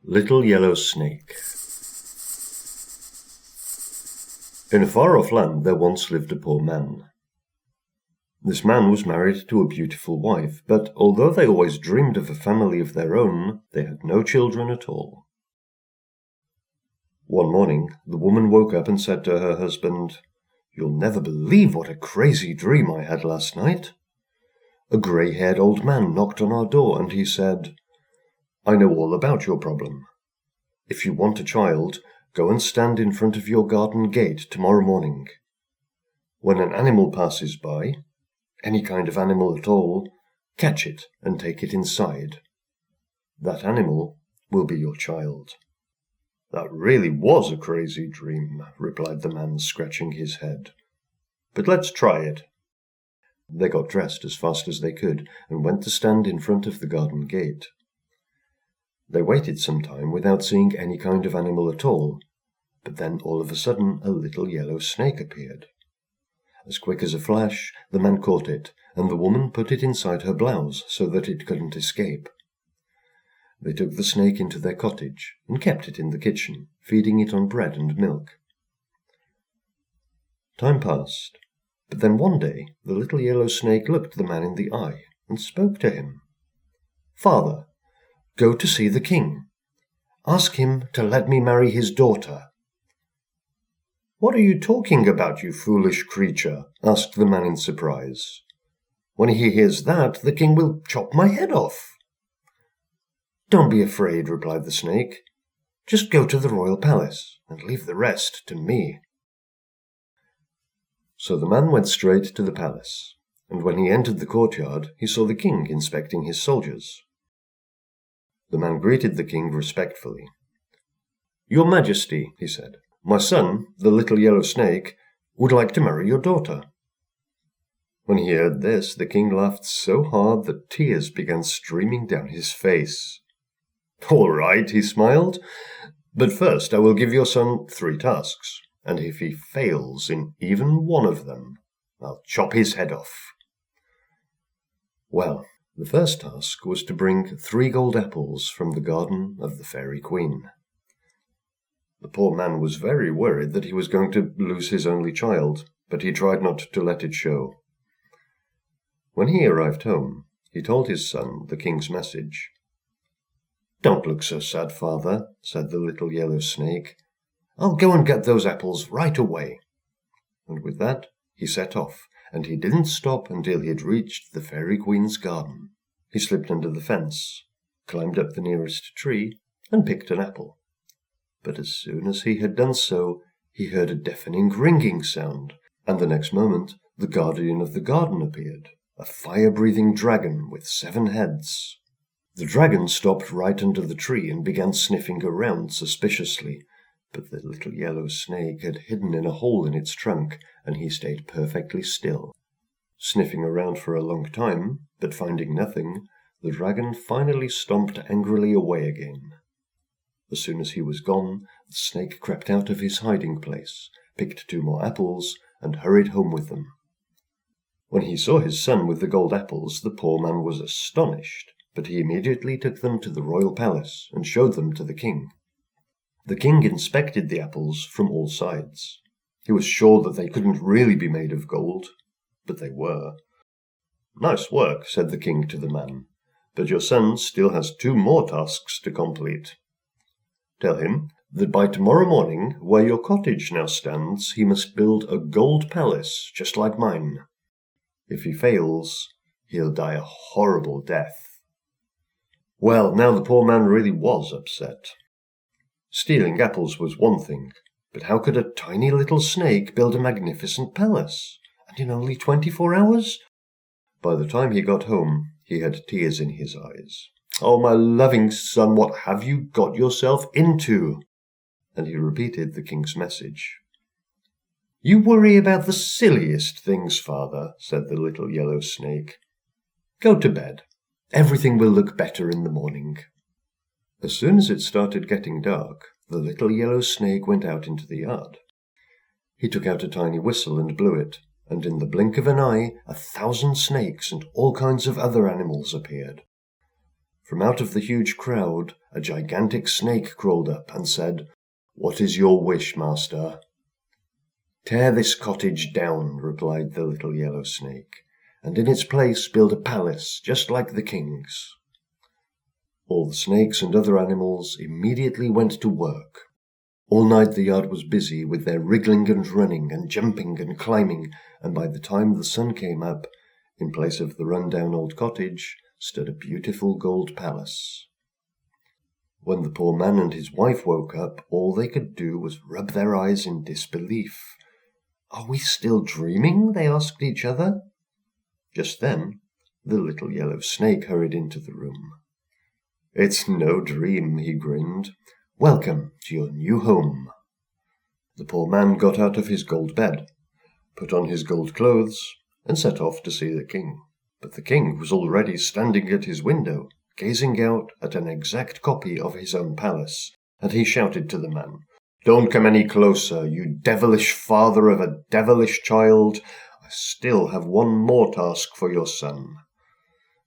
Little Yellow Snake. In a far-off land there once lived a poor man. This man was married to a beautiful wife, but although they always dreamed of a family of their own, they had no children at all. One morning the woman woke up and said to her husband, "You'll never believe what a crazy dream I had last night. A grey-haired old man knocked on our door and he said, 'I know all about your problem. If you want a child, go and stand in front of your garden gate tomorrow morning. When an animal passes by, any kind of animal at all, catch it and take it inside. That animal will be your child.'" "That really was a crazy dream," replied the man, scratching his head. "But let's try it." They got dressed as fast as they could and went to stand in front of the garden gate. They waited some time without seeing any kind of animal at all, but then all of a sudden a little yellow snake appeared. As quick as a flash, the man caught it, and the woman put it inside her blouse so that it couldn't escape. They took the snake into their cottage and kept it in the kitchen, feeding it on bread and milk. Time passed, but then one day the little yellow snake looked the man in the eye and spoke to him. "Father, go to see the king. Ask him to let me marry his daughter." "What are you talking about, you foolish creature?" asked the man in surprise. "When he hears that, the king will chop my head off." "Don't be afraid," replied the snake. "Just go to the royal palace and leave the rest to me." So the man went straight to the palace, and when he entered the courtyard, he saw the king inspecting his soldiers. The man greeted the king respectfully. "Your Majesty," he said, "my son, the little yellow snake, would like to marry your daughter." When he heard this, the king laughed so hard that tears began streaming down his face. "All right," he smiled, "but first I will give your son 3 tasks, and if he fails in even one of them, I'll chop his head off." Well, the first task was to bring 3 gold apples from the garden of the fairy queen. The poor man was very worried that he was going to lose his only child, but he tried not to let it show. When he arrived home, he told his son the king's message. "Don't look so sad, father," said the little yellow snake. "I'll go and get those apples right away." And with that he set off, and he didn't stop until he had reached the fairy queen's garden. He slipped under the fence, climbed up the nearest tree, and picked an apple. But as soon as he had done so, he heard a deafening ringing sound, and the next moment the guardian of the garden appeared, a fire-breathing dragon with 7 heads. The dragon stopped right under the tree and began sniffing around suspiciously, but the little yellow snake had hidden in a hole in its trunk, and he stayed perfectly still. Sniffing around for a long time, but finding nothing, the dragon finally stomped angrily away again. As soon as he was gone, the snake crept out of his hiding place, picked 2 more apples, and hurried home with them. When he saw his son with the gold apples, the poor man was astonished, but he immediately took them to the royal palace and showed them to the king. The king inspected the apples from all sides. He was sure that they couldn't really be made of gold, but they were. "Nice work," said the king to the man, "but your son still has 2 more tasks to complete. Tell him that by tomorrow morning, where your cottage now stands, he must build a gold palace just like mine. If he fails, he'll die a horrible death." Well, now the poor man really was upset. Stealing apples was one thing, but how could a tiny little snake build a magnificent palace, and in only 24 hours? By the time he got home, he had tears in his eyes. "Oh, my loving son, what have you got yourself into?" And he repeated the king's message. "You worry about the silliest things, father," said the little yellow snake. "Go to bed. Everything will look better in the morning." As soon as it started getting dark, the little yellow snake went out into the yard. He took out a tiny whistle and blew it, and in the blink of an eye 1,000 snakes and all kinds of other animals appeared. From out of the huge crowd, a gigantic snake crawled up and said, "What is your wish, master?" "Tear this cottage down," replied the little yellow snake, "and in its place build a palace just like the king's." All the snakes and other animals immediately went to work. All night the yard was busy with their wriggling and running and jumping and climbing, and by the time the sun came up, in place of the run-down old cottage stood a beautiful gold palace. When the poor man and his wife woke up, all they could do was rub their eyes in disbelief. "Are we still dreaming?" they asked each other. Just then, the little yellow snake hurried into the room. "It's no dream," he grinned. "Welcome to your new home." The poor man got out of his gold bed, put on his gold clothes, and set off to see the king. But the king was already standing at his window, gazing out at an exact copy of his own palace, and he shouted to the man, "Don't come any closer, you devilish father of a devilish child. I still have one more task for your son.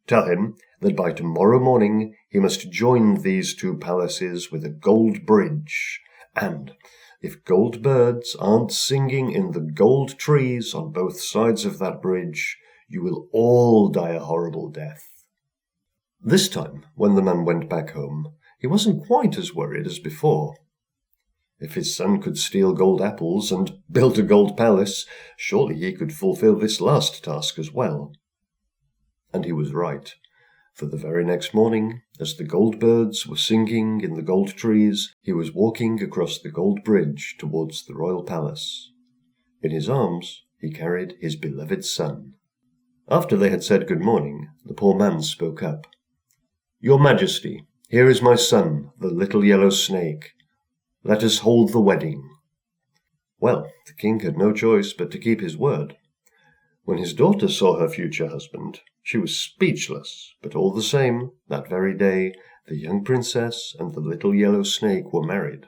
Tell him that by tomorrow morning he must join these two palaces with a gold bridge, and if gold birds aren't singing in the gold trees on both sides of that bridge, you will all die a horrible death." This time, when the man went back home, he wasn't quite as worried as before. If his son could steal gold apples and build a gold palace, surely he could fulfill this last task as well. And he was right, for the very next morning, as the gold birds were singing in the gold trees, he was walking across the gold bridge towards the royal palace. In his arms he carried his beloved son. After they had said good morning, the poor man spoke up. "Your Majesty, here is my son, the little yellow snake. Let us hold the wedding." Well, the king had no choice but to keep his word. When his daughter saw her future husband, she was speechless, but all the same, that very day, the young princess and the little yellow snake were married.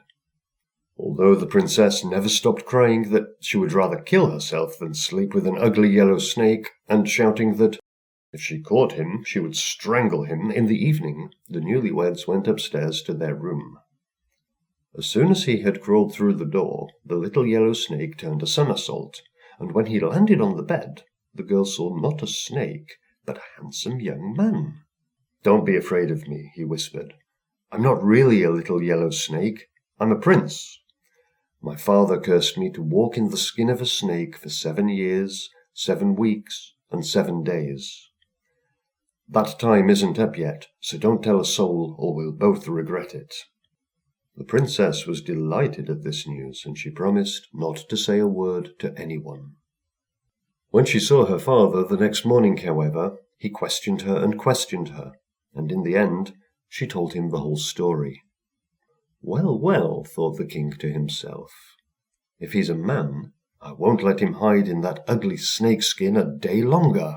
Although the princess never stopped crying that she would rather kill herself than sleep with an ugly yellow snake, and shouting that if she caught him she would strangle him in the evening, the newlyweds went upstairs to their room. As soon as he had crawled through the door, the little yellow snake turned a somersault, and when he landed on the bed, the girl saw not a snake, but a handsome young man. "Don't be afraid of me," he whispered. "I'm not really a little yellow snake. I'm a prince. My father cursed me to walk in the skin of a snake for 7 years, 7 weeks, and 7 days. That time isn't up yet, so don't tell a soul or we'll both regret it." The princess was delighted at this news, and she promised not to say a word to anyone. When she saw her father the next morning, however, he questioned her, and in the end she told him the whole story. "Well, well," thought the king to himself, "if he's a man, I won't let him hide in that ugly snakeskin a day longer."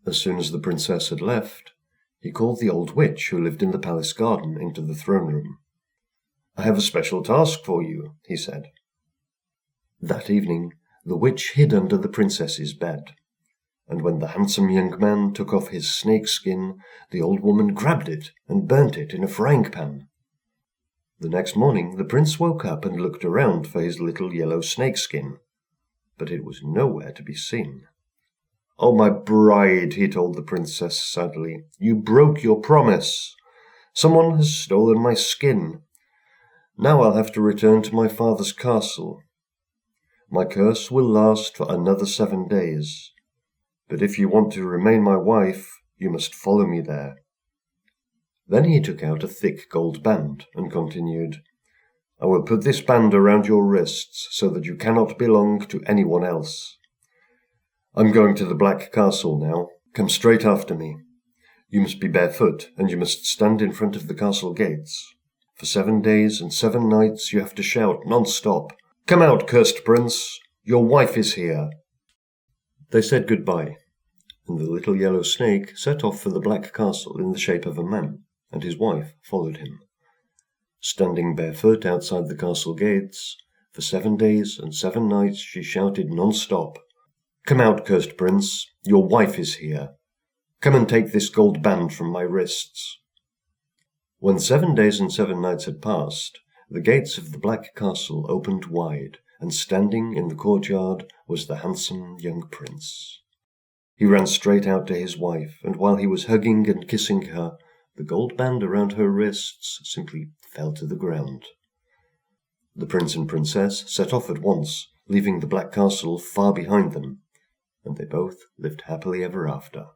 As soon as the princess had left, he called the old witch who lived in the palace garden into the throne room. "I have a special task for you," he said. That evening the witch hid under the princess's bed, and when the handsome young man took off his snakeskin, the old woman grabbed it and burnt it in a frying pan. The next morning the prince woke up and looked around for his little yellow snakeskin, but it was nowhere to be seen. "Oh, my bride," he told the princess sadly, "you broke your promise. Someone has stolen my skin. Now I'll have to return to my father's castle. My curse will last for another 7 days, but if you want to remain my wife, you must follow me there." Then he took out a thick gold band and continued, "I will put this band around your wrists so that you cannot belong to anyone else. I'm going to the Black Castle now. Come straight after me. You must be barefoot, and you must stand in front of the castle gates. For 7 days and 7 nights you have to shout non-stop, 'Come out, cursed prince! Your wife is here!'" They said goodbye, and the little yellow snake set off for the Black Castle in the shape of a man, and his wife followed him. Standing barefoot outside the castle gates, for 7 days and 7 nights she shouted non-stop, "Come out, cursed prince! Your wife is here! Come and take this gold band from my wrists!" When 7 days and 7 nights had passed, the gates of the Black Castle opened wide, and standing in the courtyard was the handsome young prince. He ran straight out to his wife, and while he was hugging and kissing her, the gold band around her wrists simply fell to the ground. The prince and princess set off at once, leaving the Black Castle far behind them, and they both lived happily ever after.